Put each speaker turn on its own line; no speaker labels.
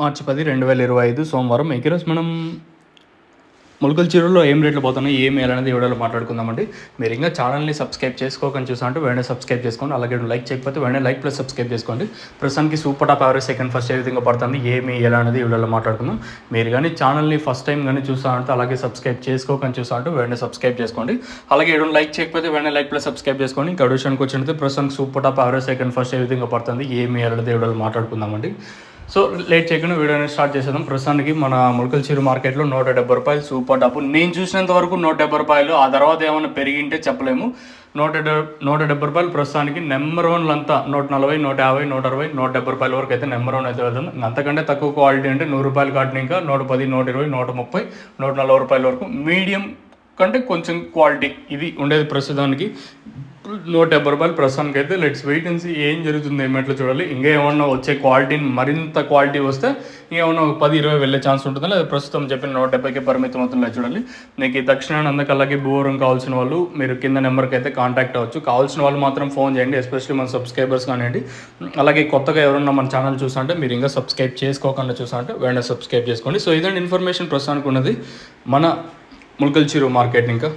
మార్చి 10, 2025 సోమవారం. ఈరోజు మనం మొలకల చెరువులో ఏం రేట్లు పోతున్నాయి, ఏం వేయాలనేది వీడియోలో మాట్లాడుకుందామండి. మీరు ఇంకా ఛానల్ని సబ్స్క్రైబ్ చేసుకోకని చూసా అంటే వెంటనే సబ్స్క్రైబ్ చేసుకోండి. అలాగే లైక్ చేయకపోతే వెంటనే లైక్ ప్లస్ సబ్స్క్రైబ్ చేసుకోండి. ప్రస్తుతానికి super top average second first ఏ విధంగా పడుతుంది, ఏమి ఎలా అనేది వీడియోలో మాట్లాడుకుందాం. మీరు కానీ ఛానల్ని ఫస్ట్ టైం కానీ చూసా అంటే అలాగే సబ్స్క్రైబ్ చేసుకోకని చూసా అంటే వెంటనే సబ్స్క్రైబ్ చేసుకోండి. అలాగే వీడియో లైక్ చేయకపోతే వెంటనే లైక్ ప్లస్ సబ్స్క్రైబ్ చేసుకోండి. ఇంకా విషయానికి వచ్చినట్టు ప్రస్తుతానికి super top average second first ఏ విధంగా పడుతుంది, ఏమి అనేది వీడియోలో మాట్లాడుకుందామండి. సో లేట్ చేయకుండా వీడియోని స్టార్ట్ చేసేద్దాం. ప్రస్తుతానికి మన మొలకల చెరువు మార్కెట్లో 170 రూపాయలు సూపర్ టాప్. నేను చూసినంత వరకు 170 రూపాయలు. ఆ తర్వాత ఏమైనా పెరిగింటే చెప్పలేము. 170 రూపాయలు ప్రస్తుతానికి. నెంబర్ వన్లు అంతా 140, 150, 160, 170 రూపాయల వరకు అయితే నెంబర్ వన్ అయితే వెళ్తుంది. అంతకంటే తక్కువ క్వాలిటీ అంటే 100 రూపాయలు కాటిన ఇంకా 110, 120, 130, 140 రూపాయల వరకు మీడియం కంటే కొంచెం క్వాలిటీ ఇది ఉండేది ప్రస్తుతానికి. 170 రూపాయలు ప్రస్తుతానికి అయితే. లెట్స్ వెయిట్ అండ్ సీ ఏం జరుగుతుంది, ఏమిట్లో చూడాలి. ఇంకా ఏమన్నా వచ్చే క్వాలిటీని మరింత క్వాలిటీ వస్తే ఇంకేమన్నా 10-20 వెళ్ళే ఛాన్స్ ఉంటుందా, లేదా ప్రస్తుతం చెప్పిన 170కి పరిమితం అవుతుందో చూడాలి. మీకు దక్షిణాన్ని అందరికి అలాగే భూవరం కావాల్సిన వాళ్ళు మీరు కింద నెంబర్కి అయితే కాంటాక్ట్ అవ్వచ్చు. కావాల్సిన వాళ్ళు మాత్రం ఫోన్ చేయండి, ఎస్పెషల్లీ మన సబ్స్క్రైబర్స్ కానివ్వండి. అలాగే కొత్తగా ఎవరన్నా మన ఛానల్ చూసాంటే మీరు ఇంకా సబ్స్క్రైబ్ చేసుకోకుండా చూసాంటే వెంటనే సబ్స్క్రైబ్ చేసుకోండి. సో ఇదండి ఇన్ఫర్మేషన్ ప్రస్తుతానికి ఉన్నది మన మొలకల చెరువు మార్కెట్. ఇంకా